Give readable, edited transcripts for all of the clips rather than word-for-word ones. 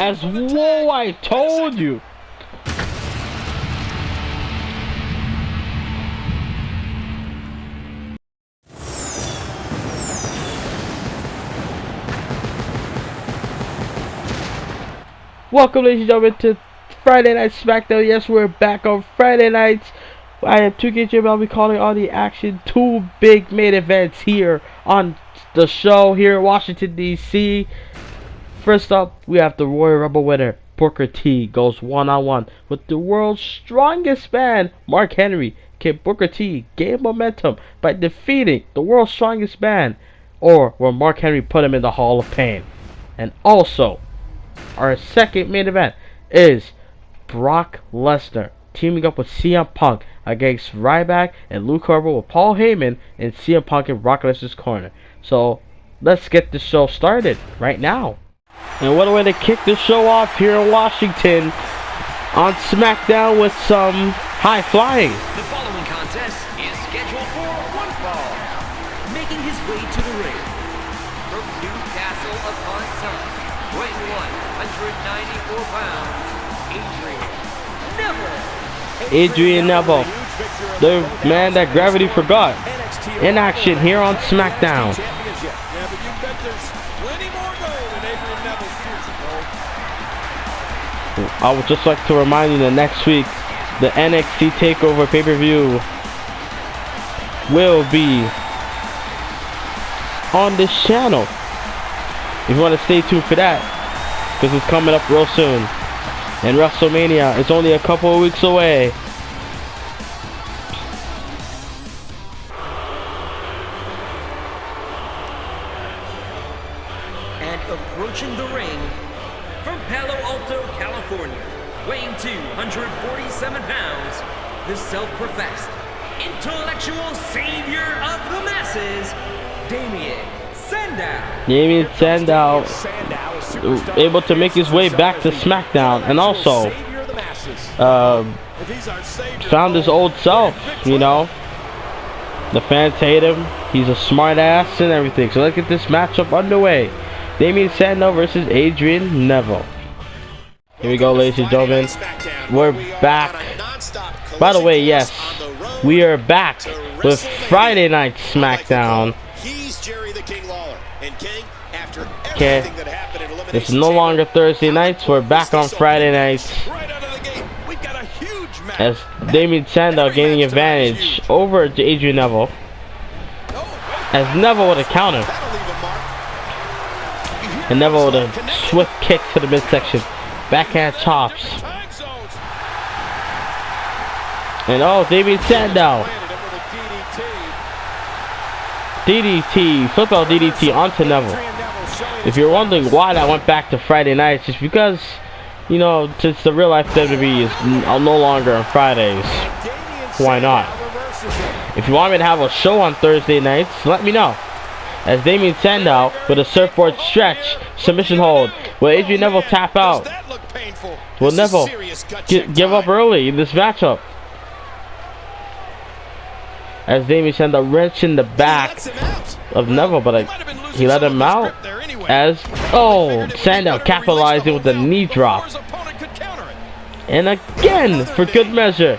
As whoa, I told you. Welcome, ladies and gentlemen, to Friday Night Smackdown. Yes, we're back on Friday nights. I am 2K15. I'll be calling all the action. Two big main events here on the show here in Washington, D.C. First up, we have the Royal Rumble winner, Booker T, goes one-on-one with the world's strongest man, Mark Henry. Can Booker T gain momentum by defeating the world's strongest man, or will Mark Henry put him in the Hall of Fame? And also, our second main event is Brock Lesnar teaming up with CM Punk against Ryback and Luke Harper with Paul Heyman and CM Punk in Brock Lesnar's corner. So let's get the show started right now. And what a way to kick the show off here in Washington on SmackDown with some high flying. The following contest is scheduled for one fall. Making his way to the ring from Newcastle upon Tyne, weighing 194 pounds, Adrian Neville, the man that gravity forgot, in action here on SmackDown. I would just like to remind you that next week the NXT TakeOver pay-per-view will be on this channel. If you want to stay tuned for that, because it's coming up real soon. And WrestleMania is only a couple of weeks away. And approaching the ring from Palo Alto, California, weighing 247 pounds, the self-professed intellectual savior of the masses, Damien Sandow. Damien Sandow able to make his way back to SmackDown, and also found his old self. You know, the fans hate him, he's a smart ass and everything. So let's get this matchup underway. Damien Sandow versus Adrian Neville. Here we go, ladies and gentlemen, we're back. By the way, yes, we are back with Friday Night Smackdown. Okay, it's no longer Thursday nights, we're back on Friday nights, as Damien Sandow gaining advantage over to Adrian Neville, as Neville with a counter, and Neville with a swift kick to the midsection, backhand chops, and oh, Damien Sandow, DDT, flip out DDT onto Neville. If you're wondering why that went back to Friday nights, it's because, you know, since the real life WWE is no longer on Fridays, why not? If you want me to have a show on Thursday nights, let me know. As Damien Sandow with a surfboard stretch, submission hold, will Adrian Neville tap out? Will Neville give up early in this matchup? As Damien Sandow wrench in the back of Neville, but he let him out. As Sandow capitalizing with the knee drop, and again for good measure.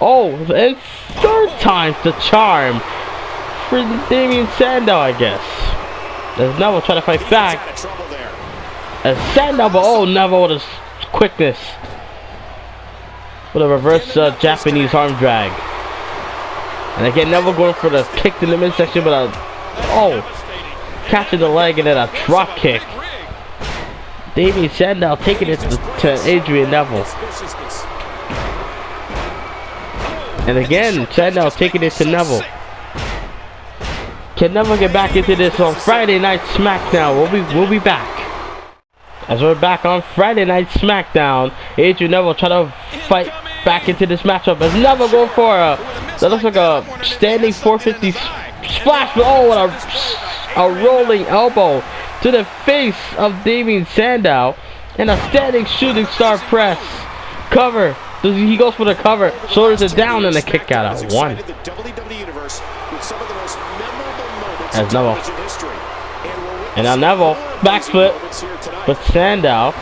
And third time's the charm for Damien Sandow, I guess. As Neville trying to fight back, as Sandow, but Neville with his quickness, with a reverse Japanese arm drag. And again, Neville going for the kick in the midsection, but catching the leg and then a drop kick. Damien Sandow taking it to Adrian Neville. And again, Sandow taking it to Neville. Can Neville get back into this on Friday Night Smackdown? We'll be back. As we're back on Friday Night Smackdown, Adrian Neville trying to fight back into this matchup. As Neville going for that looks like a standing 450 splash, but what a rolling elbow to the face of Damien Sandow, and a standing shooting star press. Cover. He goes for the cover, shoulders it down, and a kick out of one. As Neville And now Neville, backflip, but Sandow.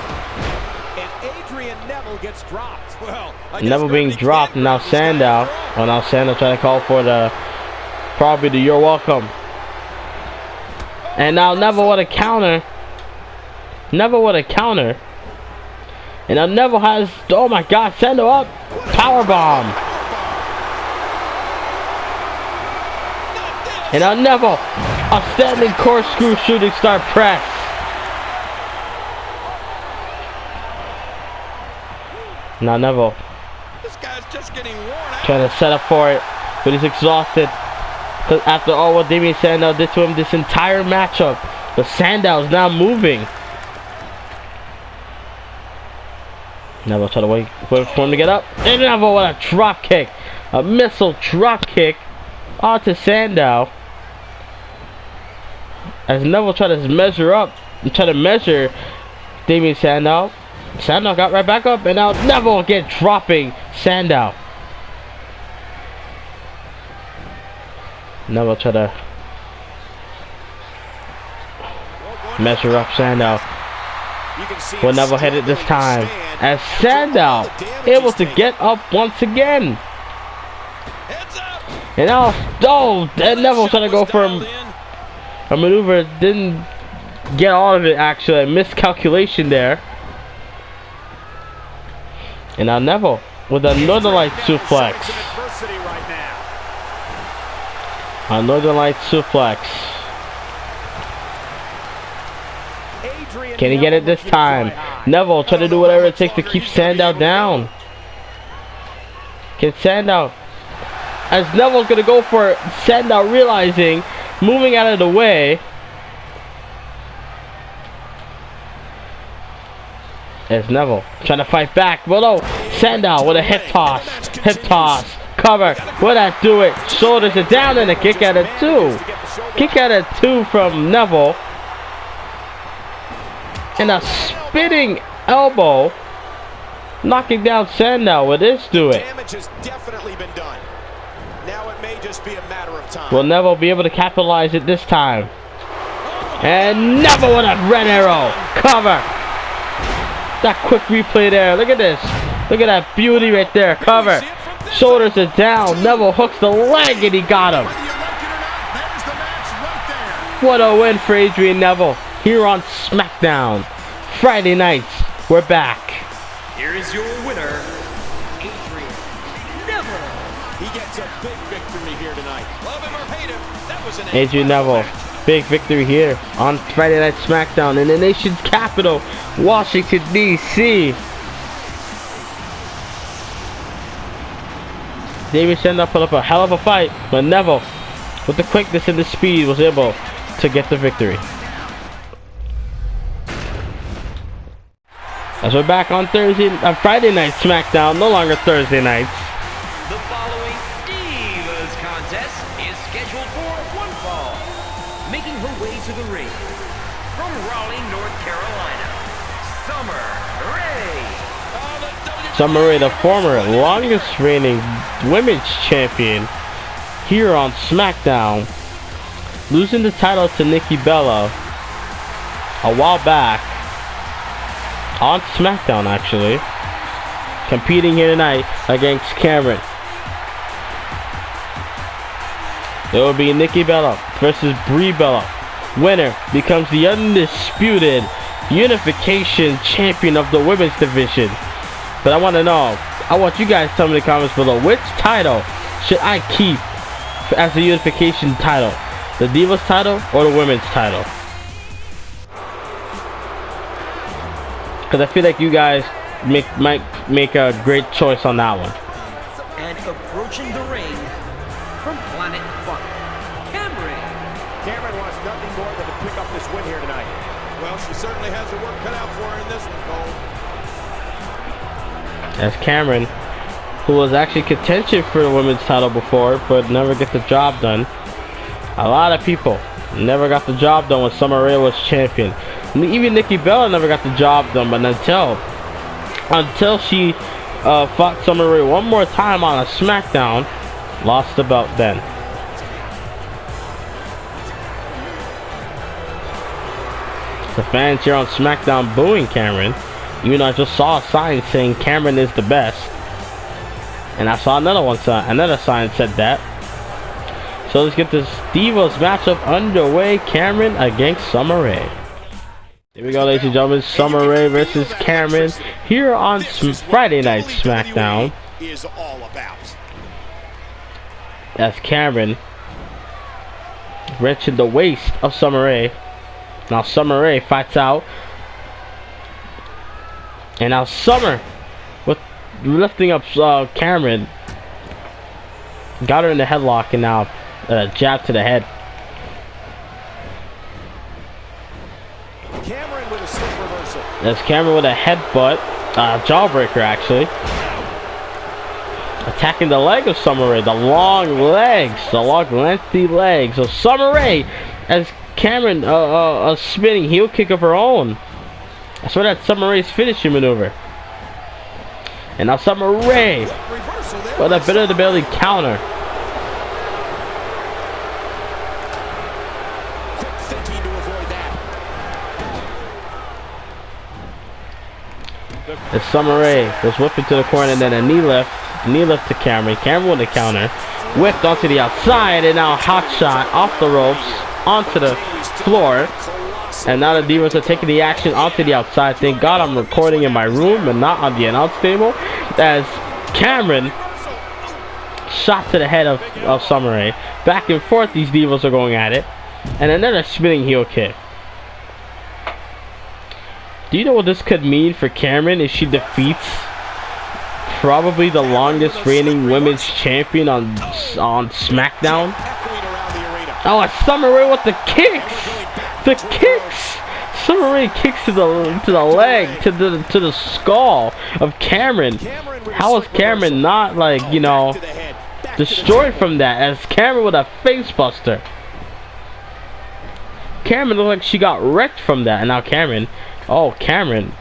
Neville being dropped, and now Sandow. Well, now Sandow trying to call for the, probably the "You're welcome." And now Neville with a counter. Neville with a counter. And now Neville has, oh my God, Sandow up, powerbomb. And now Neville, a standing corkscrew shooting star press. Now Neville, this guy's just getting worn out. Trying to set up for it, but he's exhausted. Because after all what Damien Sandow did to him this entire matchup, the Sandow's now moving. Neville trying to wait for him to get up. And Neville with a drop kick. A missile drop kick onto Sandow. As Neville tried to measure up and try to measure Damien Sandow. Sandow got right back up, and now Neville again dropping Sandow. Neville try to measure up Sandow. Will Neville hit it this time? As Sandow able to get up once again. And now, oh, and Neville trying to go for a maneuver. Didn't get all of it actually. A miscalculation there. And now Neville with a Northern Light suplex. A Northern Light suplex. Can he get it this time? Neville trying to do whatever it takes to keep Sandow down. Can Sandow? As Neville's going to go for it, Sandow realizing, moving out of the way. As Neville trying to fight back. Below, Sandow with a hip toss. Hip toss. Cover. Will that do it? Shoulders it down and a kick out of 2. Kick out of 2 from Neville. And a spinning elbow. Knocking down Sandow. Will this do it? Damage has definitely been done. Now it may just be a matter of time. Will Neville be able to capitalize it this time? And Neville with a red arrow. Cover. That quick replay there. Look at this. Look at that beauty right there. Cover. Shoulders are down. Neville hooks the leg and he got him. What a win for Adrian Neville here on SmackDown. Friday nights. We're back. Here is your winner, Adrian Neville. He gets a big victory here tonight. Love him or hate him, that was an Adrian Neville. Big victory here on Friday Night SmackDown in the nation's capital, Washington, D.C. David Sandow put up a hell of a fight, but Neville, with the quickness and the speed, was able to get the victory. As we're back on Friday Night SmackDown, no longer Thursday nights. The following Divas contest is scheduled for one fall. Making her way to the ring, from Raleigh, North Carolina, Summer Rae. Summer Rae, the former longest reigning women's champion here on SmackDown, losing the title to Nikki Bella a while back on SmackDown, actually, competing here tonight against Cameron. It will be Nikki Bella versus Brie Bella. Winner becomes the undisputed unification champion of the women's division. But I want to know, I want you guys to tell me in the comments below, which title should I keep as the unification title? The Divas title or the women's title? Because I feel like you guys might make a great choice on that one. And approaching the ring from Planet Funk, Cameron wants nothing more than to pick up this win here tonight. Well, she certainly has her work cut out for her in this one, Cole. As Cameron, who was actually contention for the women's title before, but never get the job done. A lot of people never got the job done when Summer Rae was champion. Even Nikki Bella never got the job done, but until she fought Summer Rae one more time on a SmackDown, lost the belt then. The fans here on SmackDown booing Cameron, even though I just saw a sign saying Cameron is the best. And I saw another sign said that. So let's get this Divas matchup underway. Cameron against Summer Rae. Here we go, ladies and gentlemen. Summer Rae versus Cameron here on Friday Night SmackDown. Is all about. That's Cameron wrenching the waist of Summer Rae. Now Summer Rae fights out. And now Summer with lifting up Cameron. Got her in the headlock and now jab to the head. Cameron with a slip reversal. That's Cameron with a headbutt. Jawbreaker actually. Attacking the leg of Summer Rae. The long legs. The long lengthy legs of Summer Rae. As Cameron a spinning heel kick of her own. I swear that's Summer Rae's finishing maneuver. And now Summer Rae with a bit of the belly counter. Quick thinking to avoid that. As Summer Rae was whipping to the corner and then a knee lift to Cameron. Cameron with the counter. Whipped onto the outside and now hot shot off the ropes onto the floor. And now the Divas are taking the action onto the outside. Thank God I'm recording in my room and not on the announce table. As Cameron shot to the head of Summer Rae. Back and forth these Divas are going at it. And another spinning heel kick. Do you know what this could mean for Cameron if she defeats probably the longest reigning women's champion on SmackDown? Oh, it's Summer Rae with the kicks! The kicks! Summer Rae kicks to the leg, to the skull of Cameron. How is Cameron not, like, you know, destroyed from that? As Cameron with a face buster. Cameron looked like she got wrecked from that. And now Cameron, oh, Cameron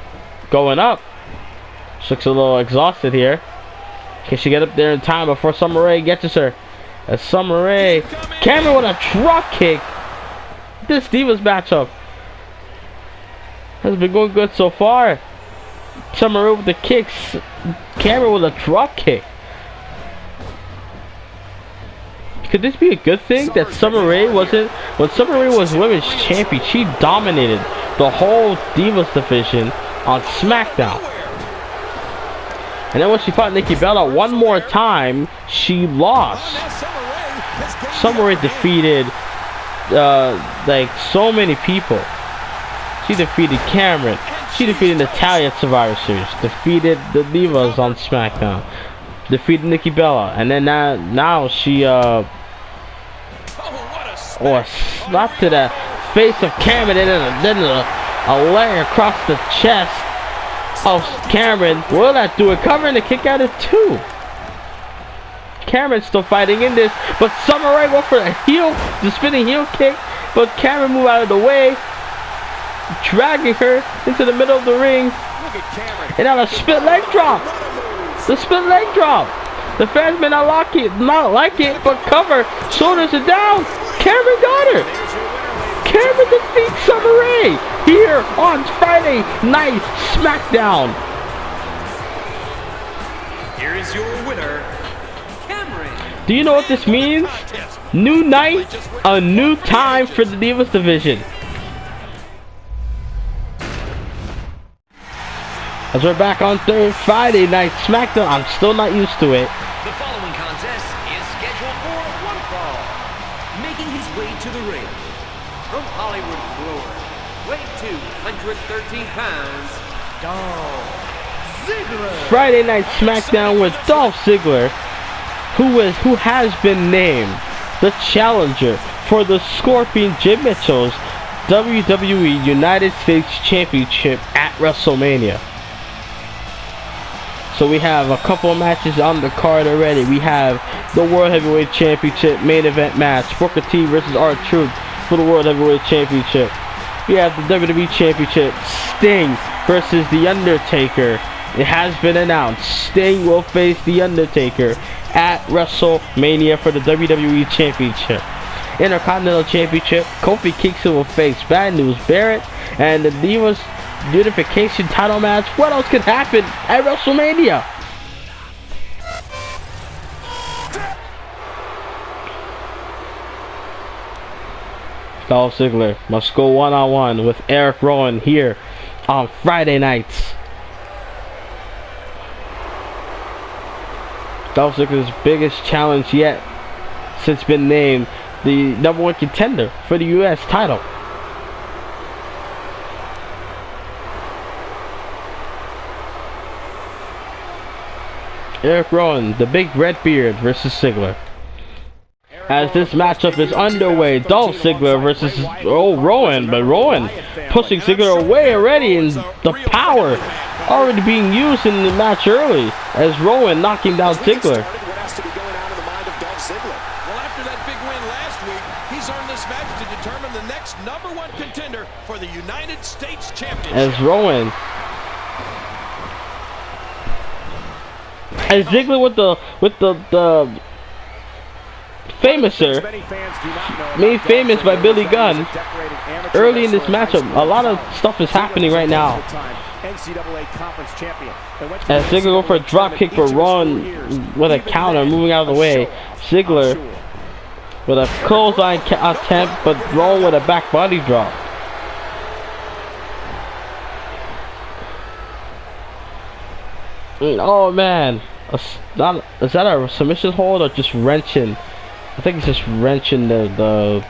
going up. She looks a little exhausted here. Can she get up there in time before Summer Rae gets her? As Summer Rae, Cameron with a drop kick. This Divas matchup has been going good so far. Summer Rae with the kicks. Cameron with a drop kick. Could this be a good thing that Summer Rae wasn't? When Summer Rae was women's champion, she dominated the whole Divas division on SmackDown. And then when she fought Nikki Bella one more time, she lost. Summer Rae defeated like so many people. She defeated Cameron. She defeated Natalya at Survivor Series. Defeated the Divas on SmackDown. Defeated Nikki Bella. And then now she a slap to the face of Cameron and then a leg across the chest of Cameron. Will that do it? Covering the kick out of two. Cameron's still fighting in this, but Summer Rae went for the spinning heel kick, but Cameron moved out of the way, dragging her into the middle of the ring. And now the split leg drop. The split leg drop. The fans may not like it, but cover, shoulders are down. Cameron got her. Cameron defeats Summer Rae here on Friday Night SmackDown. Here is your winner, Cameron. Do you know what this means? New night, a new time for the Divas division. As we're back on Friday Night SmackDown, I'm still not used to it. The following contest is scheduled for one fall. Making his way to the ring, from Hollywood, Florida, weighing 213 pounds, Dolph Ziggler. Friday Night SmackDown with Dolph Ziggler, who has been named the challenger for the Scorpion Jim Mitchell's WWE United States Championship at WrestleMania. So we have a couple of matches on the card already. We have the World Heavyweight Championship main event match, Booker T versus R-Truth for the World Heavyweight Championship. We have the WWE Championship, Sting versus The Undertaker. It has been announced, Sting will face The Undertaker at WrestleMania for the WWE Championship. Intercontinental Championship, Kofi Kingston will face Bad News Barrett. and the Divas Unification title match. What else could happen at WrestleMania? Dolph Ziggler must go one-on-one with Eric Rowan here on Friday nights. Dolph Ziggler's biggest challenge yet since been named the #1 contender for the U.S. title. Eric Rowan, the big red beard, versus Ziggler. As this matchup is underway, Dolph Ziggler versus Rowan, but Rowan pushing Ziggler away already, and the power already being used in the match early as Rowan knocking down Ziggler. What has to be going on in the mind of Dolph Ziggler? Well, after that big win last week, he's earned this match to determine the next #1 contender for the United States Championship. As Rowan, and Ziggler with the famouser, made famous by Billy Gunn early in this matchup. A lot of stuff is happening right now. As Ziggler go for a drop kick, for Rowan with a counter, moving out of the way. Ziggler with a clothesline attempt, but Rowan with a back body drop. Oh man, is that a submission hold or just wrenching? I think it's just wrenching the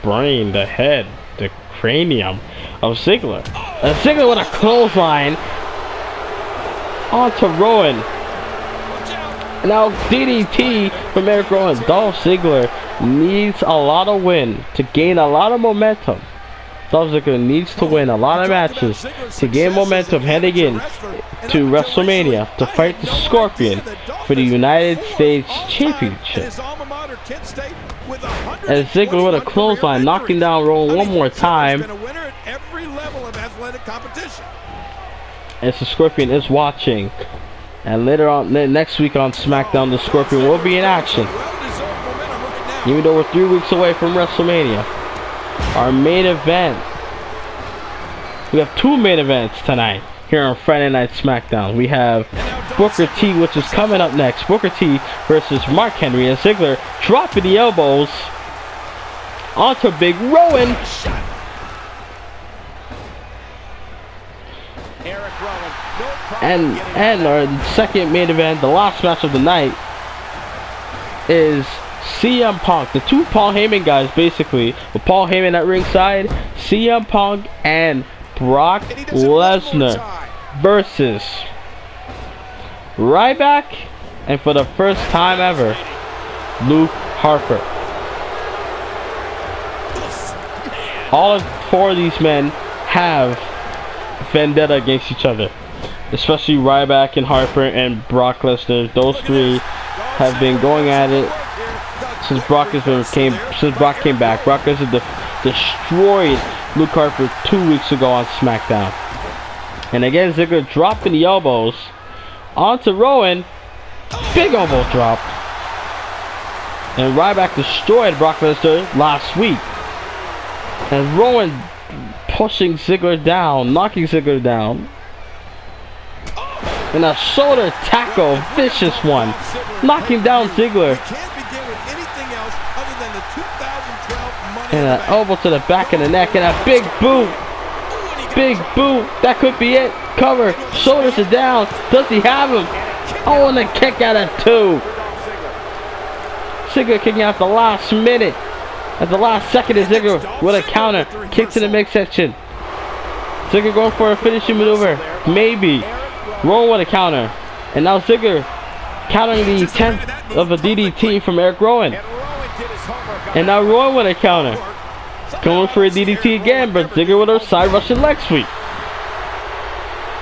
brain, the head, the cranium of Ziggler. And Ziggler with a clothesline onto Rowan. Now DDT from Eric Rowan. Dolph Ziggler needs a lot of win to gain a lot of momentum. Dolph Ziggler needs to win a lot of matches to gain momentum heading in to WrestleMania to fight the Scorpion for the United States Championship. And Ziggler with a clothesline, knocking down Rowan one more time. As the Scorpion is watching. And later on, next week on SmackDown, the Scorpion will be in action. Even though we're 3 weeks away from WrestleMania. Our main event. We have 2 main events tonight here on Friday Night SmackDown. We have Booker T, which is coming up next. Booker T versus Mark Henry, and Ziggler dropping the elbows onto Big Rowan. And our second main event, the last match of the night, is CM Punk, the 2 Paul Heyman guys, basically, with Paul Heyman at ringside, CM Punk and Brock Lesnar versus Ryback, and for the first time ever, Luke Harper. All 4 of these men have vendetta against each other, especially Ryback and Harper and Brock Lesnar. Those 3 have been going at it since Brock came back. Brock Lesnar destroyed Luke Harper 2 weeks ago on SmackDown. And again, Ziggler dropping the elbows onto Rowan. Big elbow drop. And Ryback destroyed Brock Lesnar last week. And Rowan pushing Ziggler down, knocking Ziggler down. And a shoulder tackle, vicious one, knocking down Ziggler. And an elbow to the back of the neck, and a big boot. Big boot. That could be it. Cover. Shoulders are down. Does he have him? Oh, and a kick out of 2. Ziggler kicking out the last minute. At the last second, is Ziggler with a counter. Kick to the midsection. Ziggler going for a finishing maneuver. Maybe. Rowan with a counter. And now Ziggler countering the attempt of a DDT from Eric Rowan. And now Rowan with a counter. Going for a DDT again, but Ziggler with a side Russian leg sweep.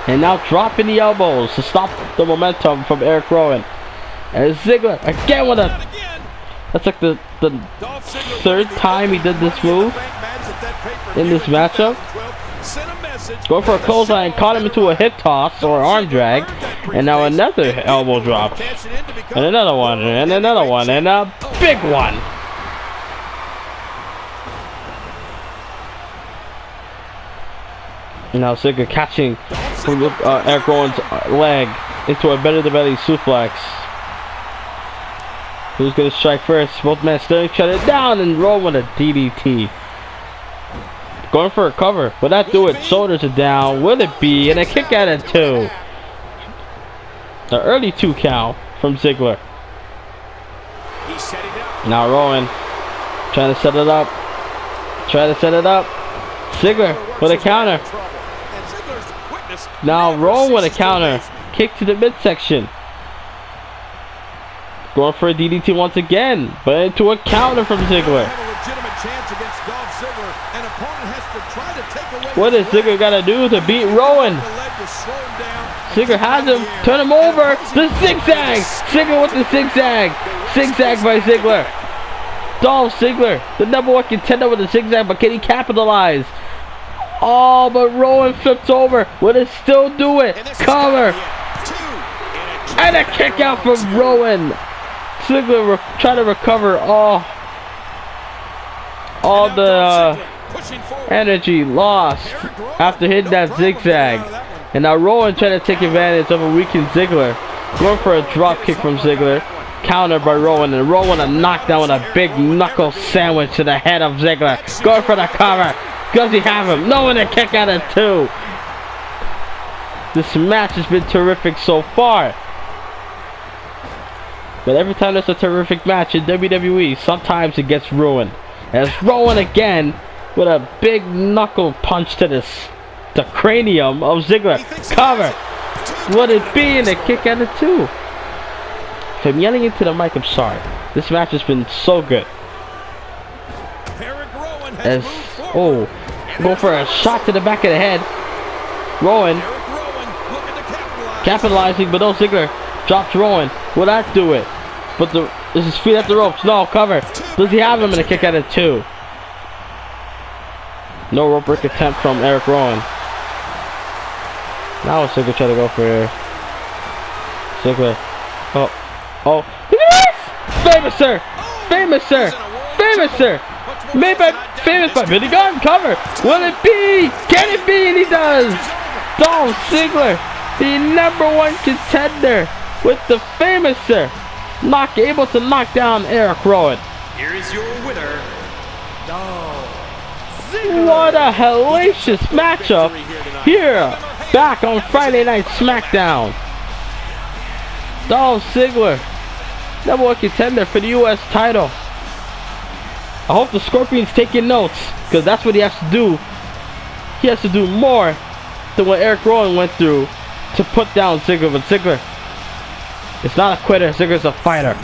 And now dropping the elbows to stop the momentum from Eric Rowan. And Ziggler again with a... That's like the 3rd time he did this move in this matchup. Going for a clothesline, caught him into a hip toss or arm drag. And now another elbow drop. And another one, and another one, and a big one. Now Ziggler catching from Eric Rowan's leg into a belly-to-belly suplex. Who's going to strike first? Both men staring each other down, and Rowan with a DDT. Going for a cover. Will that do it? Shoulders are down. Will it be? And a kick out at 2. The early 2 count from Ziggler. Now Rowan trying to set it up. Ziggler with a counter. Now Rowan with a counter. Kick to the midsection. Going for a DDT once again, but into a counter from Ziggler. What does Ziggler got to do to beat Rowan? Ziggler has him. Turn him over. The zigzag. Ziggler with the zigzag. Zigzag by Ziggler. Dolph Ziggler, the #1 contender with the zigzag, but can he capitalize? Oh, but Rowan flips over. Will it still do it? Cover. And a kick out from Rowan. Ziggler trying to recover all the energy lost after hitting that zigzag. And now Rowan trying to take advantage of a weakened Ziggler. Going for a drop kick from Ziggler. Countered by Rowan, and Rowan a knockdown with a big knuckle sandwich to the head of Ziggler. Going for the cover. Does he have him? No, and a kick out at 2. This match has been terrific so far. But every time there's a terrific match in WWE, sometimes it gets ruined. As Rowan again with a big knuckle punch to the cranium of Ziggler. Cover. Would it be? And a kick out at 2. If I'm yelling into the mic, I'm sorry. This match has been so good. As going for a shot to the back of the head. Rowan capitalizing, but no, Ziggler drops Rowan. Will that do it? But is his feet at the ropes? No, cover. Does he have him in a kick out of 2? No rope break attempt from Eric Rowan. Now Ziggler trying to go for here. Ziggler. Oh. Famous sir. Famous by Billy Gunn. Cover. Will it be? Can it be? And he does. Dolph Ziggler, the #1 contender with the famous sir, able to knock down Eric Rowan. Here is your winner, Dolph Ziggler. What a hellacious matchup here, back on Friday Night Smackdown. Dolph Ziggler, #1 contender for the U.S. title. I hope the Scorpion's taking notes, because that's what he has to do. He has to do more than what Eric Rowan went through to put down Ziggler. But Ziggler is not a quitter. Ziggler's a fighter.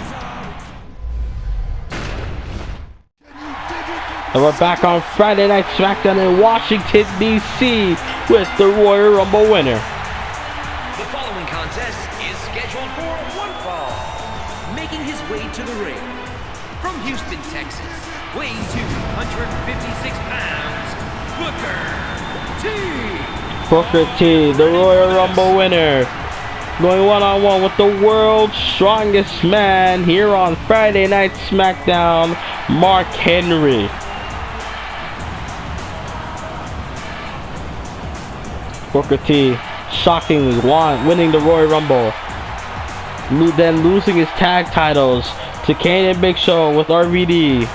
And we're back on Friday Night Smackdown in Washington, D.C. with the Royal Rumble winner. The following contest is scheduled for one fall. Making his way to the ring from Houston, Texas, weighing 256 pounds, Booker T, the Royal Rumble winner, going one-on-one with the world's strongest man here on Friday Night Smackdown, Mark Henry. Booker T shockingly winning the Royal Rumble, then losing his tag titles to Kane and Big Show with RVD,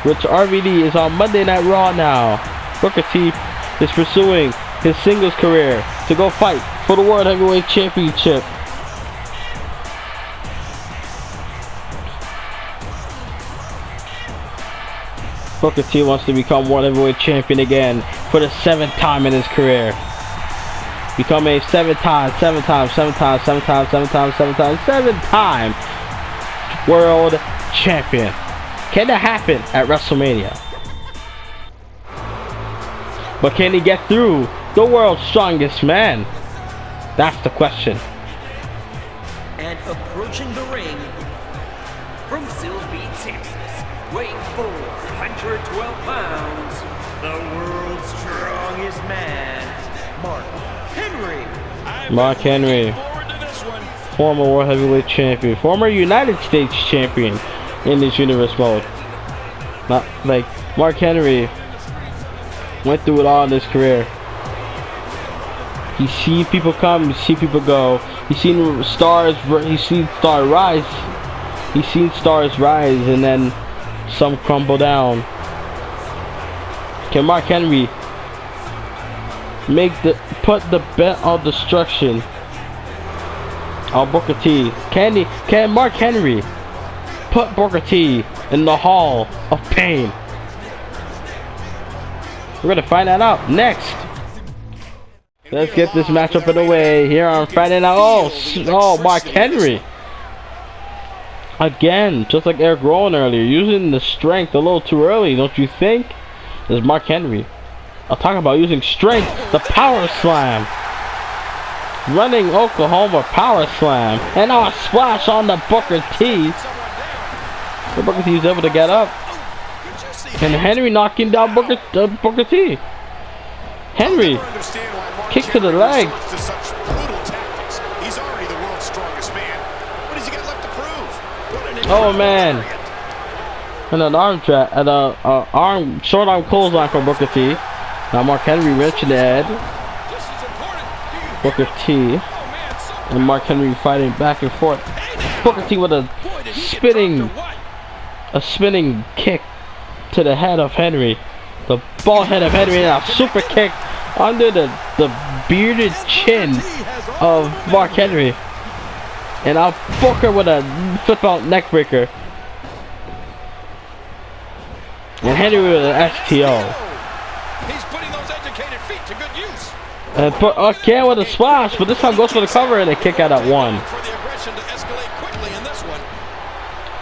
which RVD is on Monday Night Raw now. Booker T is pursuing his singles career to go fight for the World Heavyweight Championship. Booker T wants to become World Heavyweight Champion again for the 7th time in his career. Become a 7-time World Champion. Can that happen at WrestleMania? But can he get through the world's strongest man? That's the question. And approaching the ring from Silsbee, Texas, weighing 412 pounds, the world's strongest man, Mark Henry. Mark Henry, former World Heavyweight Champion, former United States Champion in this universe mode. Not like Mark Henry went through it all in his career. He's seen people come, he's seen people go. He's seen stars, he's seen stars rise. He's seen stars rise and then some crumble down. Can Mark Henry put the bet on destruction on Booker T? Can Mark Henry put Booker T in the Hall of Pain? We're gonna find that out next. Let's get this matchup in the way here on Friday night. Oh, Mark Henry. Again, just like Eric Rowan earlier, using the strength a little too early, don't you think? This is Mark Henry. I'll talk about using strength, the power slam. Running Oklahoma power slam. And now a splash on the Booker T. The Booker T is able to get up. And Henry knocking down Booker T. Henry. Kick to the leg. Oh man. And an arm trap, and a short arm clothesline from Booker T. Now Mark Henry wrenching the head. Booker T and Mark Henry fighting back and forth. Booker T with a spinning kick to the head of Henry. The bald head of Henry, and a super kick under the bearded chin of Mark Henry. And now Booker with a flip out neck breaker. And Henry with an STO. He's putting those educated feet to good use. And again with a splash, but this time goes for the cover and a kick out at one. For the aggression to escalate quickly in this one.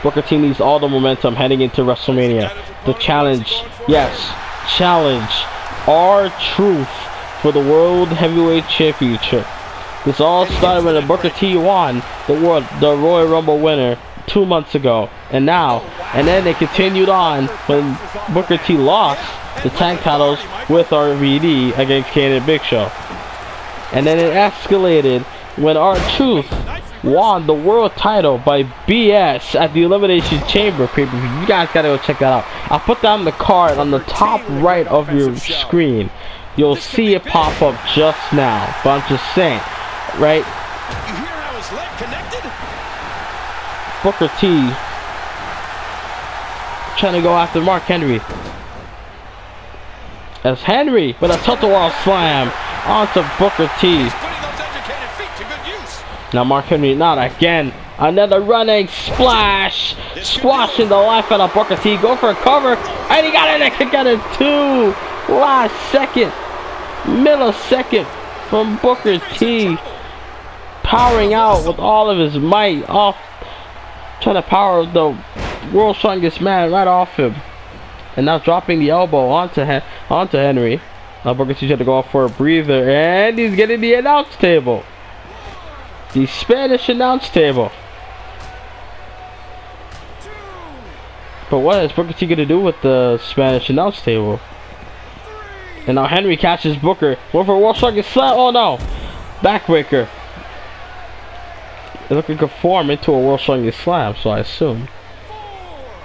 Booker T needs all the momentum heading into WrestleMania. The challenge, yes, challenge R-Truth for the World Heavyweight Championship. This all started when Booker T won the Royal Rumble winner 2 months ago, and then they continued on when Booker T lost the tag titles with RVD against Kane and Big Show, and then it escalated when R-Truth won the world title by BS at the Elimination Chamber pay-per-view. You guys gotta go check that out. I'll put that on the card on the top right of your screen. You'll see it pop up just now, but I'm just saying, right? You hear how his leg connected? Booker T trying to go after Mark Henry. As Henry with a tilt-a-wall slam onto Booker T. He's putting those educated feet to good use. Now Mark Henry not again. Another running splash. Squashing the life out of Booker T. Go for a cover. And he got in a kick out of 2. Last second. Millisecond from Booker T. Powering out with all of his might. Trying to power the world's strongest man right off him. And now dropping the elbow onto Henry. Now Booker T had to go off for a breather. And he's getting the announce table. The Spanish announce table. But what is Booker T going to do with the Spanish announce table? And now Henry catches Booker. Going for a world strongest slam. Oh no. Backbreaker. It looked like a form into a world strongest slam, so I assume.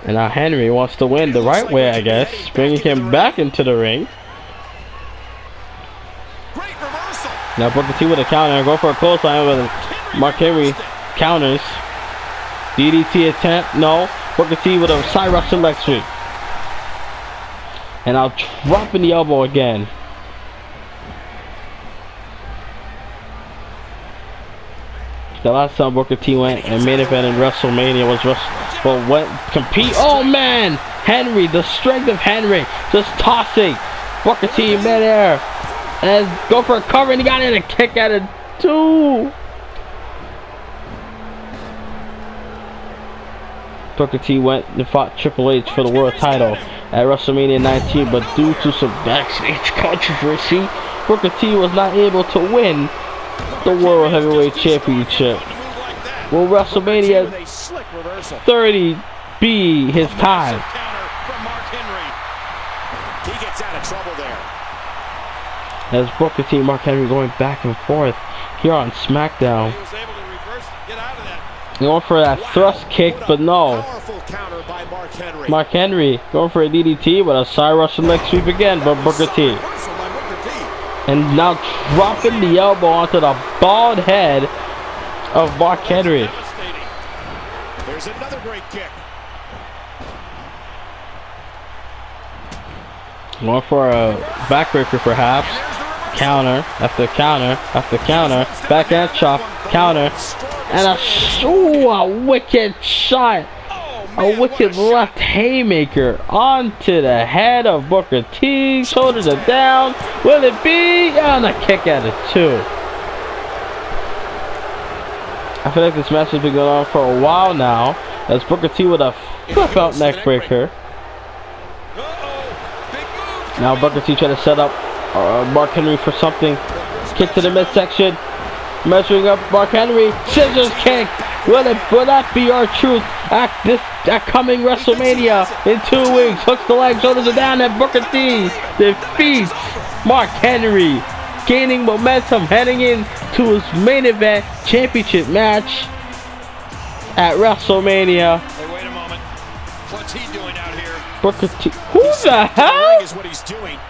And now Henry wants to win the right way, I guess. Bringing him back into the ring. Now Booker T with a counter. Go for a clothesline with Mark Henry counters. DDT attempt. No. Booker T with a side Russian leg sweep. And now dropping the elbow again. The last time Booker T went and main event in WrestleMania was compete. Oh man, Henry, the strength of Henry, just tossing Booker T in midair, and go for a cover, and he got in a kick out of 2. Booker T went and fought Triple H for the world title at WrestleMania 19, but due to some backstage controversy, Booker T was not able to win the World Heavyweight Championship. Will WrestleMania 30 be his time? As Booker T and Mark Henry going back and forth here on SmackDown. Going for that thrust kick, but no. Mark Henry going for a DDT with a side Russian leg sweep again, but Booker T. And now dropping the elbow onto the bald head of Mark Henry. There's another great kick. Going for a backbreaker perhaps. Counter after counter after counter. Backhand chop. Counter. And a wicked shot. A wicked left haymaker onto the head of Booker T. Shoulders are down. Will it be? And a kick out of 2. I feel like this match has been going on for a while now. As Booker T with a flip out neck breaker. Now Booker T trying to set up Mark Henry for something. Kick to the midsection. Measuring up Mark Henry. Scissors kick. Will that be our truth at coming WrestleMania in 2 weeks? Hooks the leg, shoulders are down, and Booker T defeats Mark Henry, gaining momentum heading into his main event championship match at WrestleMania. Hey, wait a moment. What's he doing out here? Booker T. Who the hell? Is what he's doing.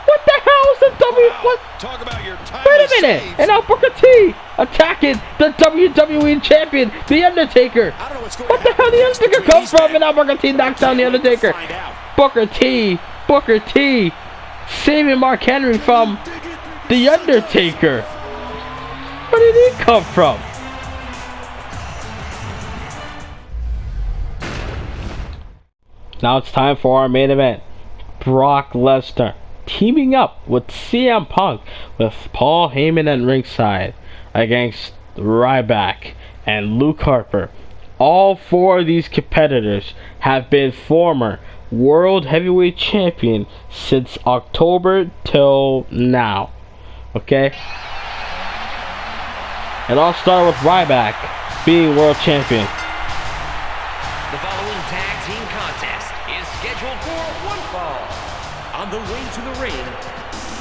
What the hell is the W? What? Talk about your time. Wait a minute! And now Booker T attacking the WWE champion, The Undertaker. I don't know what's going What the hell did The Undertaker come from? And now Booker T knocks down The Undertaker. Booker T saving Mark Henry from The Undertaker. Where did he come from? Now it's time for our main event. Brock Lesnar teaming up with CM Punk with Paul Heyman at ringside against Ryback and Luke Harper. All 4 of these competitors have been former World Heavyweight Champion since October till now. Okay? It all started with Ryback being World Champion. The following tag team contest is scheduled for one fall. On the way to the ring,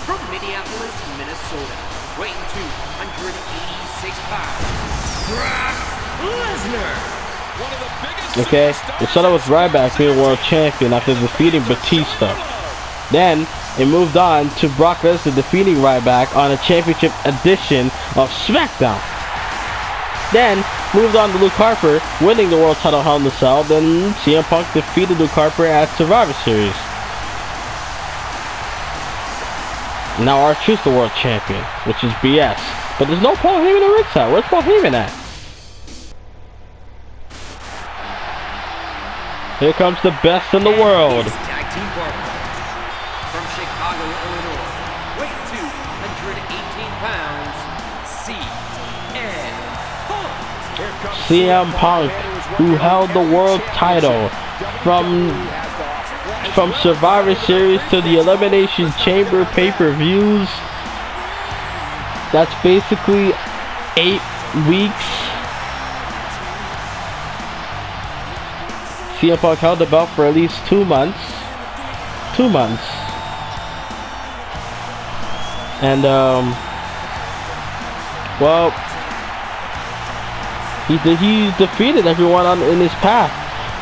from Minneapolis, Minnesota, weighing 286 pounds, Brock Lesnar. One of the biggest. Okay, it started with Ryback being World Champion after defeating Batista. Then it moved on to Brock Lesnar defeating Ryback on a championship edition of Smackdown. Then moved on to Luke Harper winning the world title Hell in a Cell. Then CM Punk defeated Luke Harper at Survivor Series. Now R-Truth's the world champion, which is BS. But there's no Paul Heyman at ringside. Where's Paul Heyman at? Here comes the best in the world. Tag team partner from Chicago, Illinois, weighing 218 pounds, CM Punk, who held the world title from Survivor Series to the Elimination Chamber pay-per-views. That's basically 8 weeks. CM Punk held the belt for at least 2 months. 2 months. And well, he defeated everyone in his path,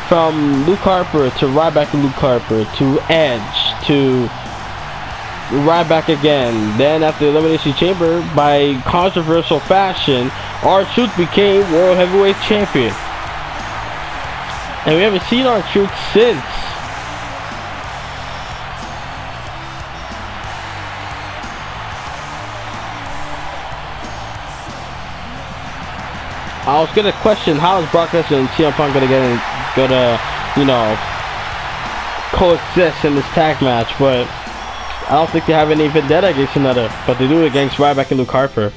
from Luke Harper to Ryback and Luke Harper to Edge to Ryback again. Then after the Elimination Chamber, by controversial fashion, R-Truth became World Heavyweight Champion. And we haven't seen R-Truth since. I was gonna question how is Brock Lesnar and CM Punk gonna coexist in this tag match, but I don't think they have any vendetta against another, but they do it against Ryback and Luke Harper.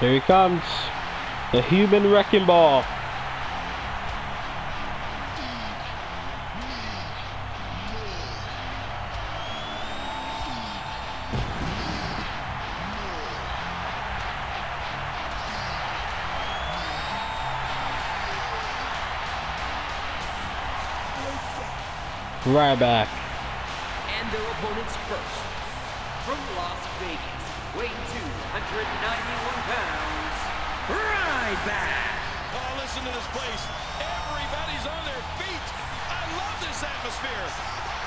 Here he comes, the Human Wrecking Ball. Ryback. And their opponents first, from Las Vegas, weighing 291 pounds, Ryback. Oh, listen to this place. Everybody's on their feet. I love this atmosphere.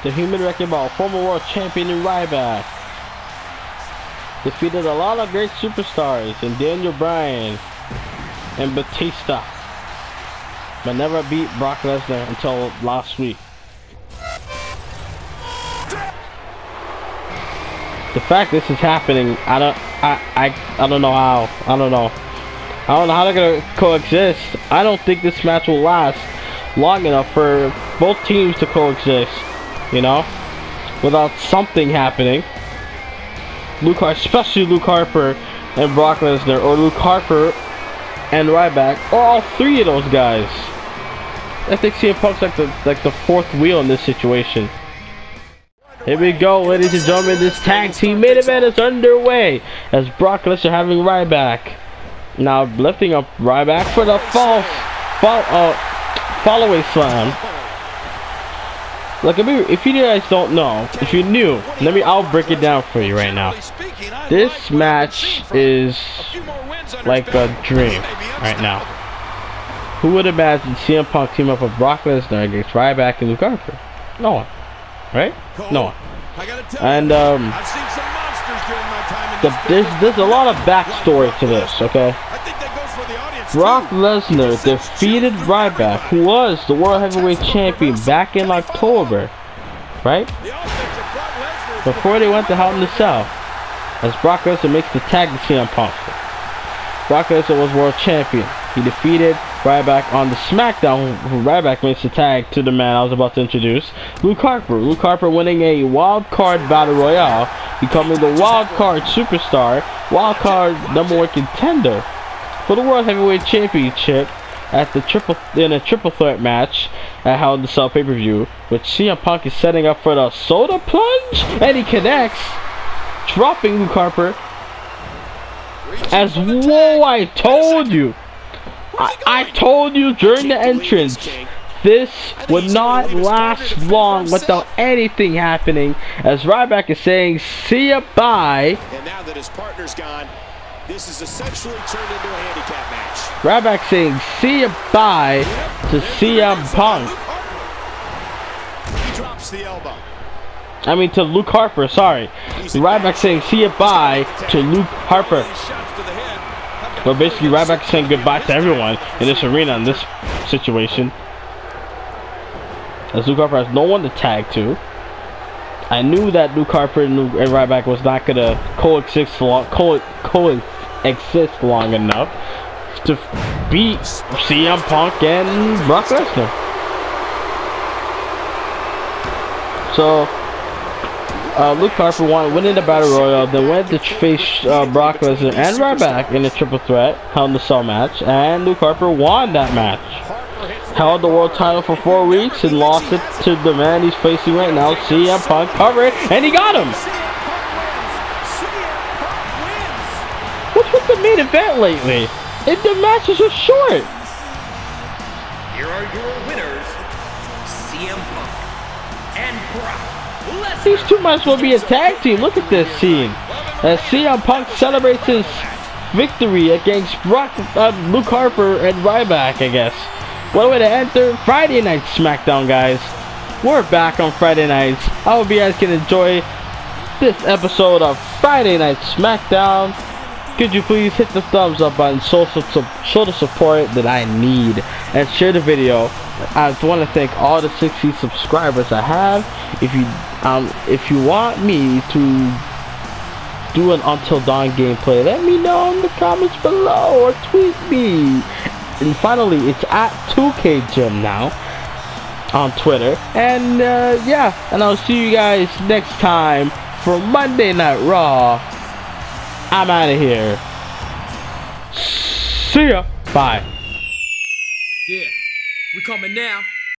the Human Wrecking Ball, former world champion in Ryback, defeated a lot of great superstars in Daniel Bryan and Batista, but never beat Brock Lesnar until last week. The fact this is happening, I don't know how. I don't know how they're gonna coexist. I don't think this match will last long enough for both teams to coexist, you know, without something happening. Especially Luke Harper and Brock Lesnar, or Luke Harper and Ryback, or all three of those guys. I think CM Punk's like the fourth wheel in this situation. Here we go, ladies and gentlemen. This tag team main event is underway as Brock Lesnar having Ryback now lifting up Ryback for the fall-away slam. Look, if you guys don't know, if you're new, I'll break it down for you right now. This match is like a dream right now. Who would imagine CM Punk team up with Brock Lesnar against Ryback and Luke Harper? No one, right? No one. And there's a lot of backstory to this, okay? Brock Lesnar defeated Ryback, who was the World Heavyweight Champion, back in October, right? Before they went to Hell in the Cell, as Brock Lesnar makes the tag to CM Punk. Brock Lesnar was World Champion. He defeated Ryback on the Smackdown. Ryback makes the tag to the man I was about to introduce, Luke Harper. Luke Harper winning a wild card battle royale, becoming the wild card superstar, wild card #1 contender for the World Heavyweight Championship at in a triple threat match at Hell in the Cell pay-per-view, which CM Punk is setting up for the soda plunge, and he connects, dropping Luke Harper. As whoa, I told you. I told you during the entrance, this would not last long without anything happening, as Ryback is saying, see ya, bye. And now that his partner's gone, this is essentially turned into a handicap match. Ryback saying, see ya, bye to CM Punk. He drops the elbow. I mean to Luke Harper, sorry. Ryback saying, see ya, bye to Luke Harper. But basically, Ryback is saying goodbye to everyone in this arena, in this situation. As Luke Harper has no one to tag to. I knew that Luke Harper and Ryback was not going to coexist long enough to beat CM Punk and Brock Lesnar. So, Luke Harper winning the Battle Royal, then went to face Brock Lesnar and Ryback in a triple threat Hell in the Cell match, and Luke Harper won that match. Held the world title for 4 weeks and lost it to the man he's facing right now, CM Punk. Covered, and he got him! What's with the main event lately? The matches are short! Here are your winners, CM Punk and Brock. These two might as well be a tag team. Look at this scene as CM Punk celebrates his victory against Luke Harper and Ryback, I guess. What a way to enter Friday Night Smackdown, guys. We're back on Friday nights. I hope you guys can enjoy this episode of Friday Night Smackdown. Could you please hit the thumbs up button, show the support that I need, and share the video. I want to thank all the 60 subscribers I have. If you want me to do an Until Dawn gameplay, let me know in the comments below or tweet me. And finally, it's at 2K Gym now on Twitter. And yeah, and I'll see you guys next time for Monday Night Raw. I'm out of here. See ya. Bye. Yeah, we coming now.